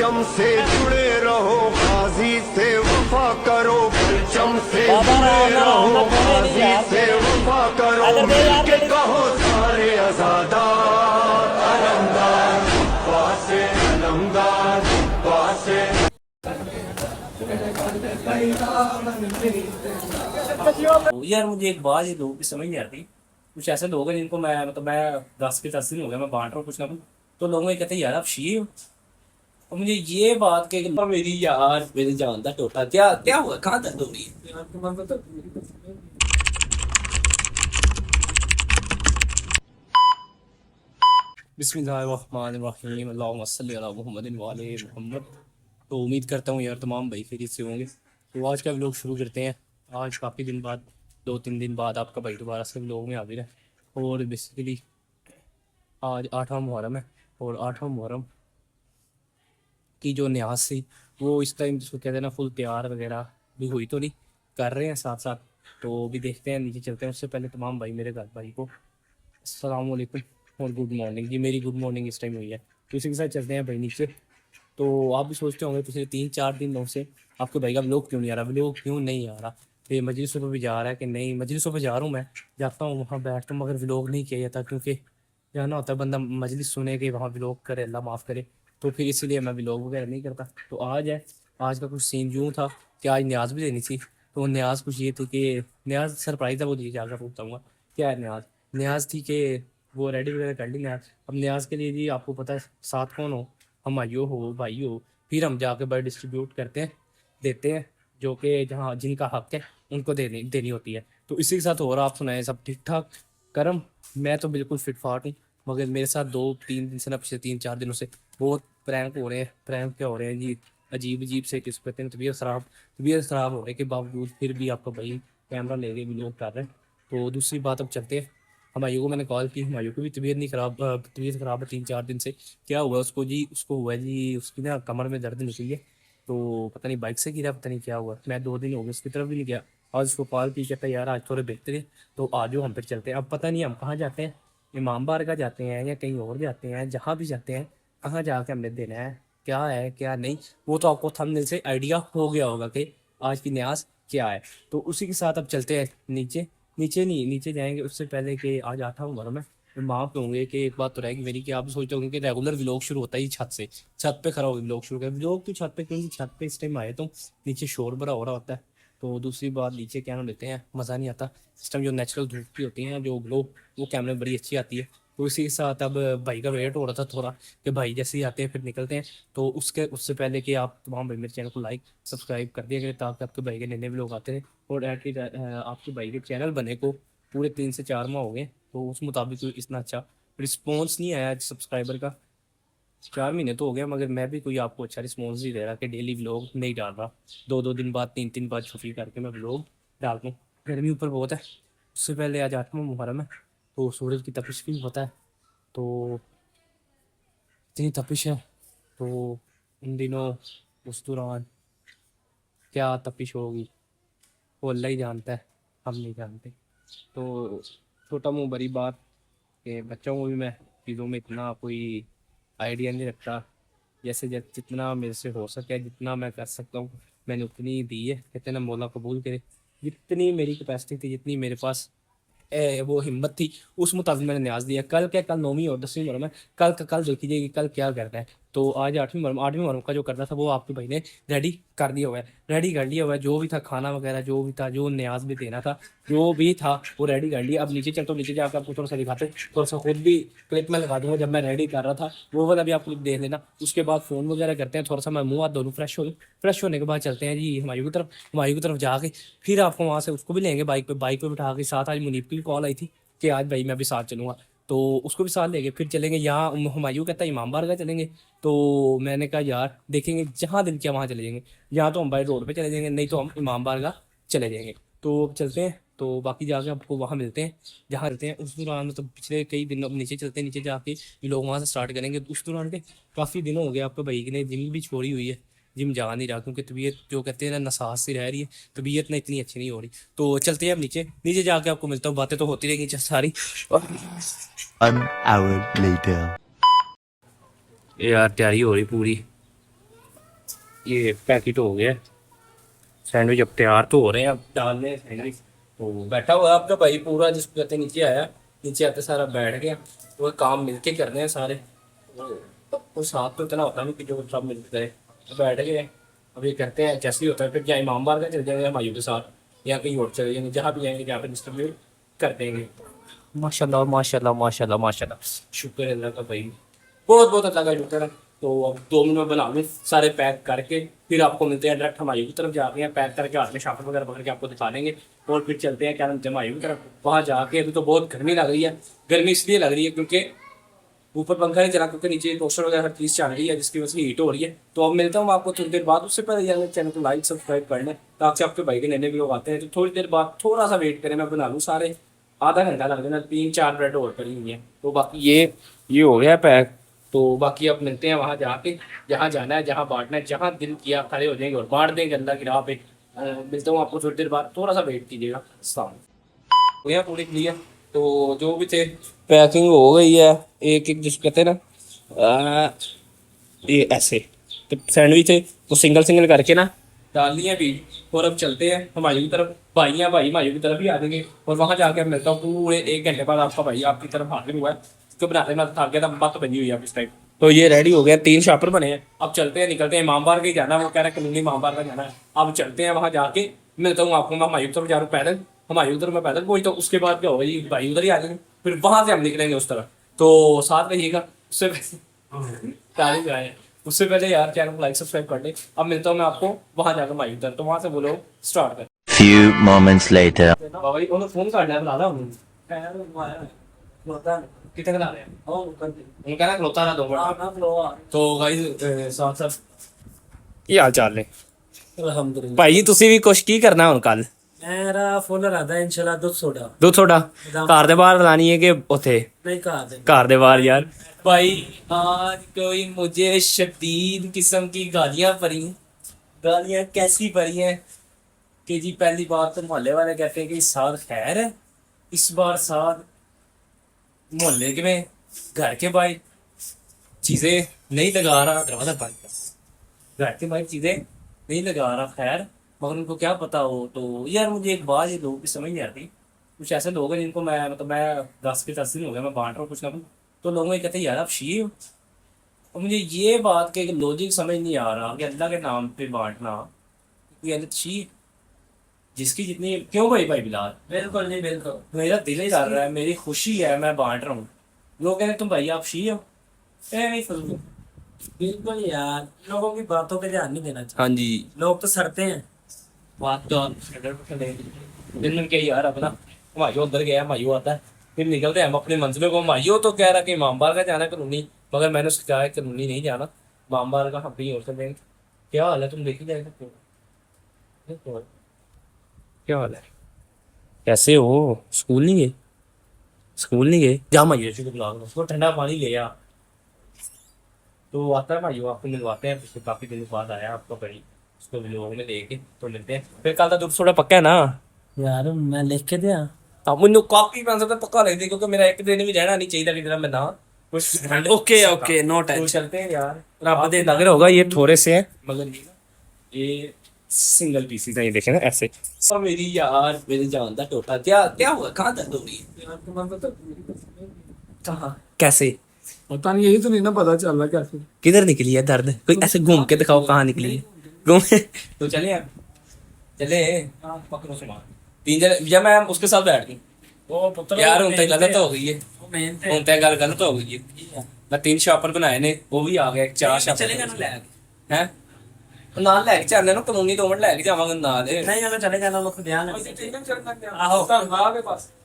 परचम से जुड़े रहो, गाजी से वफा करो, परचम से जुड़े रहो, गाजी से वफा करो, मिलके कहो सारे आजादार अलमदार, पासे अलमदार पासे। यार मुझे एक बात ये लोगों की समझ नहीं आती। कुछ ऐसे लोग हैं जिनको मैं 10 दिन हो गया मैं बांट रहा हूँ कुछ ना कुछ, तो लोग मुझे कहते हैं यार आप शिये हो। और मुझे ये बात के मेरी यार मेरी जान का टोटा क्या क्या हुआ, कहाँ दर्द हो रही है? बिस्मिल्लाहिर्रहमानिर्रहीम, अल्लाहुम्मा सल्ली अला मुहम्मदिन व आले मुहम्मद। तो उम्मीद करता हूँ यार तमाम भाई खैरियत से होंगे। तो आज का व्लॉग शुरू करते हैं। आज काफ़ी दिन बाद 2-3 दिन बाद आपका भाई दोबारा से व्लॉग में हाजिर है। और बेसिकली आज 8वां मुहर्रम है, और 8वां मुहर्रम की जो न्याज थी वो इस टाइम जिसको कहते हैं ना फुल तैयार वगैरह भी हुई तो नहीं, कर रहे हैं साथ साथ। तो भी देखते हैं, नीचे चलते हैं। उससे पहले तमाम भाई मेरे घर भाई को अस्सलाम वालेकुम और गुड मॉर्निंग जी। मेरी गुड मॉर्निंग इस टाइम हुई है, तो इसी के साथ चलते हैं भाई नीचे। तो आप भी सोचते होंगे पिछले 3-4 दिनों से आपके भाई का व्लॉग क्यों नहीं आ रहा, व्लॉग क्यों नहीं आ रहा। ये मजलिसों पर भी जा रहा है कि नहीं, मजलिसों पर जा रहा हूँ, मैं जाता हूँ वहाँ बैठता हूँ, मगर व्लॉग नहीं किया जाता क्योंकि जाना होता है बंदा मजलिस सुने कि वहाँ व्लॉग करे, अल्लाह माफ़ करे। तो फिर इसीलिए मैं व्लॉग वगैरह नहीं करता। तो आज है, आज का कुछ सीन यूँ था कि आज न्याज भी देनी थी। तो न्याज कुछ ये थी कि न्याज सरप्राइज़ है, वो दी जाकर पूछता क्या है न्याज। न्याज थी कि वो रेडी वगैरह कर ली न्याज। अब न्याज के लिए जी आपको पता है साथ कौन हो, हम आइयो हो भाई हो, फिर हम जाके बर्ड डिस्ट्रीब्यूट करते हैं, देते हैं, जो कि जहाँ जिनका हक है उनको देनी देनी होती है। तो इसी के साथ हो रहा, आप सुनाए सब ठीक ठाक करम। मैं तो बिल्कुल फिट फाट हूँ, मगर मेरे साथ 2-3 दिन से ना, पिछले 3-4 दिनों से बहुत प्रैंक हो रहे हैं। प्रैंक क्या हो रहे हैं जी, अजीब अजीब से, किस कहते हैं तबीयत ख़राब होने के बावजूद फिर भी आपका भाई कैमरा ले के व्लॉग कर रहे हैं। तो दूसरी बात, अब चलते हैं। हमायूं को मैंने कॉल की, हमायूं की भी तबीयत नहीं ख़राब, तबीयत ख़राब है 3-4 दिन से। क्या हुआ उसको जी, उसको हुआ जी उसकी ना कमर में दर्द निकली है। तो पता नहीं बाइक से गिरा, पता नहीं क्या हुआ। मैं 2 दिन हो गए उसकी तरफ भी नहीं गया। आज उसको कॉल की, कहता है यार आज थोड़े बेहतर है, तो आ जाओ हम फिर चलते हैं। अब पता नहीं हम कहाँ जाते हैं, इमाम बारगाह जाते हैं या कहीं और जाते हैं। जहाँ भी जाते हैं, कहाँ जाके हमने देना है क्या नहीं, वो तो आपको थंबनेल से आइडिया हो गया होगा कि आज की न्याज क्या है। तो उसी के साथ अब चलते हैं नीचे। नीचे नहीं, नीचे जाएंगे उससे पहले कि आज 8वां मुहर्रम है। मैं माफ़ होंगे कि एक बात तो रहेगी मेरी कि आप सोचते होंगे कि रेगुलर व्लॉग शुरू होता ही छत से, छत पे खड़ा होकर व्लॉग शुरू कर। व्लॉग तो छत पे क्योंकि छत पे इस टाइम आए तो नीचे शोर बड़ा हो रहा होता है। तो दूसरी बात, नीचे क्या लेते हैं मज़ा नहीं आता। इस टाइम जो नेचुरल धूप की होती है जो ग्लो, वो कैमरे में बड़ी अच्छी आती है। तो इसी के साथ अब भाई का वेट हो रहा था थोड़ा कि भाई जैसे ही आते हैं फिर निकलते हैं। तो उससे पहले कि आप तमाम भाई मेरे चैनल को लाइक सब्सक्राइब कर दिया करें ताकि आपके भाई के नए नए व्लॉग आते हैं। और आपके भाई के चैनल बने को पूरे 3 से 4 माह हो गए, तो उस मुताबिक कोई इतना अच्छा रिस्पॉन्स नहीं आया सब्सक्राइबर का। 4 महीने तो हो गया, मगर मैं भी कोई आपको अच्छा रिस्पॉन्स नहीं दे रहा कि डेली व्लॉग नहीं डाल रहा। 2-2 दिन बाद, 3-3 बाद छुट्टी करके मैं व्लॉग डालता हूँ। गर्मी ऊपर बहुत है। उससे पहले आज 8वां मुहर्रम है, तो सूरज की तपिश भी होता है। तो इतनी तपिश है, तो उन दिनों उस दौरान क्या तपिश होगी वो अल्लाह ही जानता है, हम नहीं जानते। तो छोटा मुँह बड़ी बात कि बच्चों को भी मैं चीज़ों में इतना कोई आइडिया नहीं रखता। जैसे जितना मेरे से हो सके, जितना मैं कर सकता हूँ मैंने उतनी ही दी है। कहते हैं ना मौला कबूल करे, जितनी मेरी कैपेसिटी थी, जितनी मेरे पास वो हिम्मत थी, उस मुताबिक मैंने न्याज दिया। कल क्या, कल 9वीं और 10वीं मुहर्रम है, कल का कल देखी जाएगी कल क्या करना है। तो आज 8वीं मुहर्रम का जो करना था वो आपके भाई ने रेडी कर दिया हुआ है, रेडी कर लिया हुआ है। जो भी था खाना वगैरह, जो भी था, जो न्याज भी देना था, जो भी था वो रेडी कर लिया। अब नीचे चलता हूँ, नीचे जाकर आपको थोड़ा सा दिखाते, थोड़ा सा खुद भी क्लिप में लगा दूंगा जब मैं रेडी कर रहा था, वो वाला भी आप क्लिप देख लेना। उसके बाद फ़ोन वगैरह करते हैं, थोड़ा सा मैं मुँह हाथ धो लूँ, फ्रेश हो लूँ। फ्रेश होने के बाद चलते हैं जी हुमायूं की तरफ जाके फिर आपको वहाँ से उसको भी लेंगे बाइक पे बिठा के साथ। आज मुनीब की भी कॉल आई थी कि आज भाई मैं भी साथ चलूँगा, तो उसको भी साथ लेंगे। फिर चलेंगे यहाँ, हुमायूं कहता है इमाम बारगाह चलेंगे। तो मैंने कहा यार देखेंगे जहाँ दिल किया वहाँ चले जाएंगे, या तो हम बाई रोड पे चले जाएंगे, नहीं तो हम इमाम बारगाह चले जाएंगे। तो अब चलते हैं, तो बाकी जाके आपको वहाँ मिलते हैं जहाँ रहते हैं। उस दौरान तो पिछले कई दिन, अब नीचे चलते हैं, नीचे जाके ये लोग वहाँ से स्टार्ट करेंगे। उस दौरान के काफ़ी दिनों हो गए आपके भाई ने जिम भी छोड़ी हुई है, जिम जा नहीं रहा क्योंकि तबीयत जो कहते हैं ना नसास सी रह रही है, तबीयत ना इतनी अच्छी नहीं हो रही। तो चलते हैं अब नीचे, नीचे जाके आपको मिलता हूँ। बातें तो होती रहेंगी सारी। An hour later. यार तैयारी हो रही पूरी, ये पैकेट हो गया सैंडविच, अब तैयार तो हो रहे हैं, अब डालने हैं सैंडविच। तो बैठा हुआ है आपका भाई पूरा, जिसको कहते हैं नीचे आया, नीचे आते सारा बैठ गया। वो काम मिलके कर रहे हैं सारे, तो साथ तो इतना होता नहीं कि जो सब मिलते रहे। तो बैठ गए, अब ये करते हैं जैसे ही होता है, फिर या इमाम बार का चले जाएंगे हमायूं के साथ, या कहीं और चले जाएंगे, जहाँ भी जाएंगे जहाँ पर डिस्ट्रीब्यूट कर देंगे। माशाल्लाह माशाल्लाह माशाल्लाह माशाल्लाह, शुक्र है अल्लाह का भाई, बहुत बहुत अल्लाह का शुक्र है। तो अब 2 मिनट में बना लें सारे पैक करके, फिर आपको मिलते हैं डायरेक्ट हमायूं की तरफ जाते हैं, पैक करके हाथ में शापर वगैरह पकड़ के आपको दिखा देंगे। और फिर चलते हैं क्या नाम हमायूं की तरफ, वहाँ जाके। अभी तो बहुत गर्मी लग रही है, गर्मी इसलिए लग रही है क्योंकि ऊपर पंखा नहीं चला, क्योंकि नीचे टोस्टर वगैरह हर चीज़ चल रही है, जिसकी वजह से हीट हो रही है। तो अब मिलता हूँ आपको थोड़ी देर बाद। उससे पहले यार चैनल को लाइक सब्सक्राइब कर लें, ताकि आपके भाई के नए नए वीडियो आते हैं। तो थोड़ी देर बाद थोड़ा सा वेट करें, मैं बना लूँ सारे, आधा घंटा लग जाना, 3-4 ब्रेड और पड़ी हुई हैं। तो बाकी ये हो गया पैक। तो बाकी अब मिलते हैं वहाँ जाके, जहाँ जाना है, जहाँ बांटना है, जहाँ दिल किया खड़े हो जाएंगे और बांट देंगे अल्लाह की राह पे। मिलता हूँ आपको थोड़ी देर बाद, थोड़ा सा वेट कीजिएगा। तो यहाँ पूरी क्लियर, तो जो भी थे पैकिंग हो गई है, एक एक जिसको कहते हैं ना ये ऐसे, तो सैंडविच है तो सिंगल सिंगल करके ना डाल लिए अभी। और अब चलते हैं हमारी की तरफ, भाई हैं भाई हमारी की तरफ ही आ जाएंगे। और वहाँ जाके मैं मिलता हूँ पूरे 1 घंटे बाद। आपका भाई आपकी तरफ हाजिर हुआ है, इसको बनाने में थक गया था, बात बनी हुई है इस टाइम। तो ये रेडी हो गया, 3 शापर बने हैं। अब चलते हैं, निकलते हैं, इमाम बार के जाना है, वो कह रहा है कलूनी इमाम बार का जाना है। अब चलते हैं वहाँ जाके, मिलता हूँ आपको। मैं हमारी तरफ जा रहा हूँ पैदल, हमारी उधर मैं पैदल वही। तो उसके बाद क्या होगा जी, भाई उधर ही आ जाएंगे, फिर वहाँ से हम निकलेंगे उस तरफ। तो साथ रहिएगा। उससे तारीफ आए, उससे पहले यार चैनल को लाइक सब्सक्राइब कर ले। अब मिलता हूँ मैं आपको वहाँ जाकर माई उधर, तो वहाँ से बोलो स्टार्ट कर। Few moments later. बाबा जी उन्होंने फोन करना है, बुला रहा हूँ कितने का ला रहे हैं, उन्होंने कहना खलोता ना 2 मिनट। तो गाइस साथ साथ ਕੀ ਹਾਲ ਚਾਲ ਨੇ? ਅਲਹਮਦੁਲਿਲਾ ਭਾਈ ਜੀ ਤੁਸੀਂ ਵੀ ਕੁਛ ਕੀ ਕਰਨਾ ਹੁਣ ਕੱਲ? ਮੇਰਾ ਫੁੱਲ ਇਰਾਦਾ ਇਨਸ਼ਾਅੱਲਾ ਦੁੱਧ ਸੋਡਾ ਦੁੱਧ ਤੁਹਾਡਾ ਘਰ ਦੇ ਬਾਹਰ ਲਾਣੀ ਹੈ ਕਿ ਉੱਥੇ? ਨਹੀਂ ਘਰ ਦੇ घर दे बाहर यार। भाई आज कोई मुझे शदीद किस्म की गालियां पड़ी, गालियां कैसी पड़ी हैं कि जी पहली बात तो मोहल्ले वाले कहते हैं कि इस साल खैर है, इस बार साल मोहल्ले के में घर के बाहर चीजें नहीं लगा रहा, दरवाजा बंद कर, घर के बाहर चीजें नहीं लगा रहा। खैर मगर उनको क्या पता हो। तो यार मुझे एक बात ये लोगों की समझ नहीं आती, कुछ ऐसे लोग हैं जिनको मैं मतलब मैं 10 के 10 दिन हो गया मैं बांट रहा हूँ कुछ ना कुछ, तो लोग ये कहते हैं यार आप शी हो। और मुझे ये बात के लॉजिक समझ नहीं आ रहा कि अल्लाह के नाम पे बांटना कोई गलत शी, जिसकी जितनी क्यों भाई बिलाल, बिल्कुल नहीं बिल्कुल मेरा दिल ही कर रहा है, मेरी खुशी है, मैं बांट रहा हूँ। लोग कहते तुम भाई आप शी हो, नहीं फजूल। बिल्कुल यार लोगों की बातों पे ध्यान नहीं देना चाहिए। हाँ जी लोग तो सड़ते हैं। बात तो दिन के यार अपना हमायूं उधर गया, हमायूं आता है, फिर निकलते हैं हम अपनी मंजिलों को। हमायूं तो कह रहा कि इमामबार का जाना है कानूनी, मगर मैंने उससे कहा है कानूनी नहीं जाना, इमामबार का हम कहीं और चलेंगे। क्या हाल है, तुम देख ही जाएगा क्या हाल है, कैसे हो? स्कूल नहीं गए? स्कूल नहीं गए? जा मायूं से बुला लो, उसको ठंडा पानी ले आ। तो आता है मायूं, आपको मिलवाते हैं, पिछले काफी दिन बाद आया आपका भाई, उसको लोगों में लेके तो मिलते हैं। फिर कल का दुख थोड़ा पक्का है ना यार मैं लिख के दिया ਮੈਨੂੰ ਕਾਫੀ ਪੈਸਾ ਤਾਂ ਪੱਕਾ ਲੱਗਦਾ क्योंकि मेरा 1 दिन भी रहना नहीं चाहिए कि तेरा मैं ना कुछ ओके ओके नो तो टेंशन। चलते हैं यार। रब दे लग रहा होगा ये थोड़े से हैं मगर ये सिंगल पीसीज हैं, ये देखें ना ऐसे। और मेरी यार मेरी जान दा टोटा क्या क्या हुआ, कहाँ दर्द हो रही है, कहाँ कैसे पता नहीं, यही तो नहीं ना पता चल रहा कैसे। किधर निकली है दर्द, कोई ऐसे घूम के दिखाओ कहाँ निकली है, घूम तो चले यार चले पकड़ो सामान 3 जने या मैं उसके साथ बैठ गई। वो पुत्र यार उन तक गलत हो गई है, मेन ਹੁਣ ਤੇ ਗੱਲ ਗਲਤ ਹੋ ਗਈ ਹੈ। ਮੈਂ 3 ਸ਼ਾਪਰ ਬਣਾਏ ਨੇ, ਉਹ ਵੀ ਆ ਗਏ 4 ਸ਼ਾਪਰ चलेगा ना ले ਹੈ ਨਾਲ ਲੈ ਕੇ ਚੱਲਣੇ ਨੂੰ ਕਾਨੂੰਨੀ 2 ਮਿੰਟ ਲੈ ਕੇ ਜਾਵਾਂਗੇ ਨਾਲ नहीं अगर चलेगा ना लोग ध्यान आहो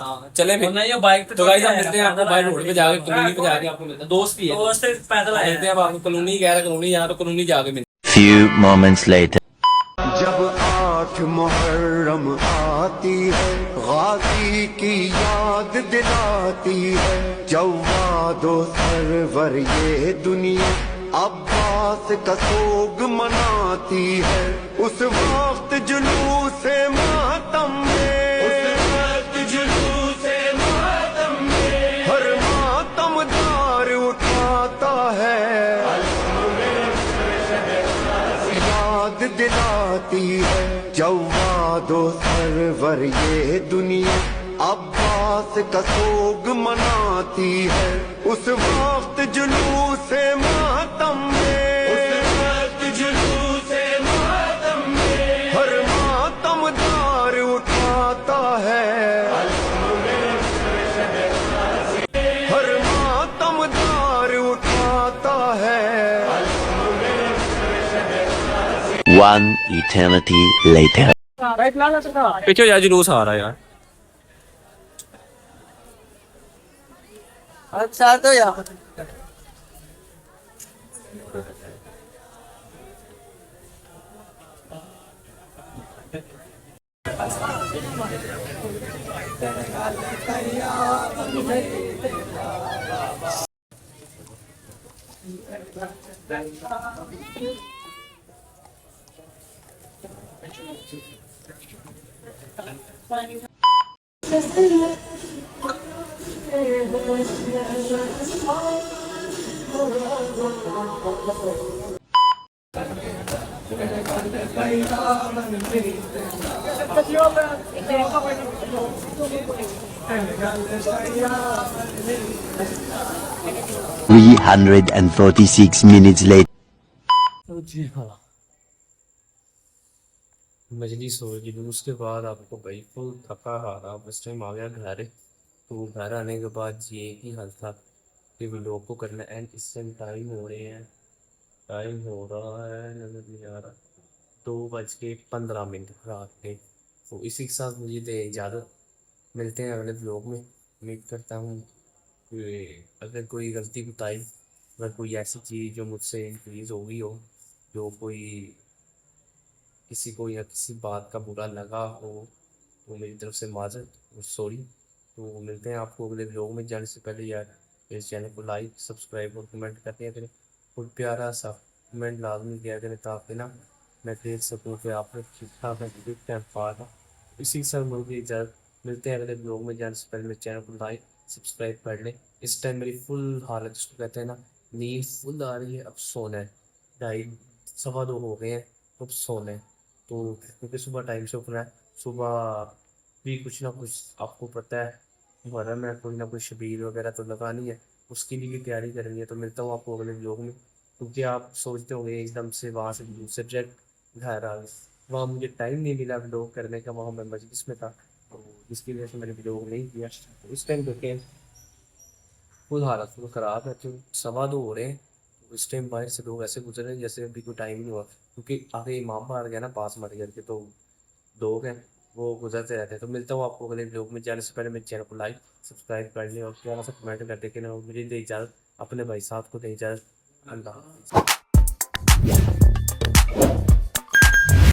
हाँ चले फिर नहीं ये बाइक पे तो गाइस हम मिलते हैं आपको बाहर रोड पे जाके कानूनी पे जाके आपको मिलते हैं, दोस्त भी है दोस्त पैदल आए मिलते हैं अब आपको कानूनी कह रहा कानूनी यहाँ तो कानूनी जाके मिलते Few moments later. जब 8 मुहर्रम आती है गाजी की याद दिलाती है, जवादो सरवर ये दुनिया अब्बास का सोग मनाती है। उस वक्त जुलूस मातम में, उस वक्त जुलूस मातम में हर मातमदार उठाता है। याद दिलाती है जवादो सरवर ये दुनिया अब्बास का सोग मनाती है उस वक्त जुलूसे मातम में हर मातमदार उठाता है हर मातमदार उठाता है One eternity later. पीछे यार जुलूस आ रहा है यार। अच्छा तो यार Three 346 minutes later. तो जी हाँ, मजलिस हो गई। उसके बाद आपको भाई फुल थका हारा उस टाइम आ गया घर। तो घर आने के बाद ये ही हाल था कि व्लॉग को करना एंड इस टाइम टाइम हो रहे हैं, टाइम हो रहा है नजर नहीं आ रहा 2:15 रात के। तो इसी के साथ मुझे दे इजाज़त, मिलते हैं अगले व्लॉग में। उम्मीद करता हूँ कि अगर कोई गलती बताई, अगर कोई ऐसी चीज़ जो मुझसे इंक्रीज़ हो गई हो, जो कोई किसी को या किसी बात का बुरा लगा हो, तो मेरी तरफ से माज़रत और सॉरी। तो मिलते हैं आपको अगले व्लॉग में। जाने से पहले यार इस चैनल को लाइक, सब्सक्राइब और कमेंट करते करें और प्यारा सा कमेंट लाजमी किया करें ताकि ना मैं देख सकूँ कि आप ठीक ठाक है, ठीक टाइम पा रहा। इसी के साथ मुझे इजाज़त, मिलते हैं अगले ब्लॉग में। जाने से पहले मेरे चैनल को लाइक सब्सक्राइब कर लें। इस टाइम मेरी फुल हालत, जिसको कहते हैं ना नींद फुल आ रही है, अब सोना है। 2:30 हो गए हैं, अब सोना है। तो क्योंकि सुबह टाइम से उठना है, सुबह भी कुछ ना कुछ आपको पता है मुहर्रम में कोई ना कोई शबीर वगैरह तो लगानी है, उसकी भी तैयारी करनी है। तो मिलता हूँ आपको अगले व्लॉग में। क्योंकि आप सोचते होंगे एकदम से वहाँ से दूसरे सब्जेक्ट घर आ गए, वहाँ मुझे टाइम नहीं मिला व्लॉग करने का, वहाँ मैं मजलिस में था, तो जिसकी वजह से मैंने व्लॉग नहीं किया। तो इस टाइम देखें फुल हालत फुल ख़राब है। तो 2:15 हो रहे हैं, तो इस टाइम बाहर से लोग ऐसे गुजर रहे हैं जैसे अभी कोई टाइम नहीं हुआ। क्योंकि आगे इमाम बाहर गया ना पास मर करके, तो लोग हैं वो गुजरते रहते हैं। तो मिलता हूँ आपको अगले व्लॉग में। जाने से पहले मेरे चैनल को लाइक सब्सक्राइब कर लें और प्यारा सा कमेंट कर दें। मुझे दे इजाज़त, अपने भाई साहब को दे इजाज़त। अल्लाह हाफ़िज़।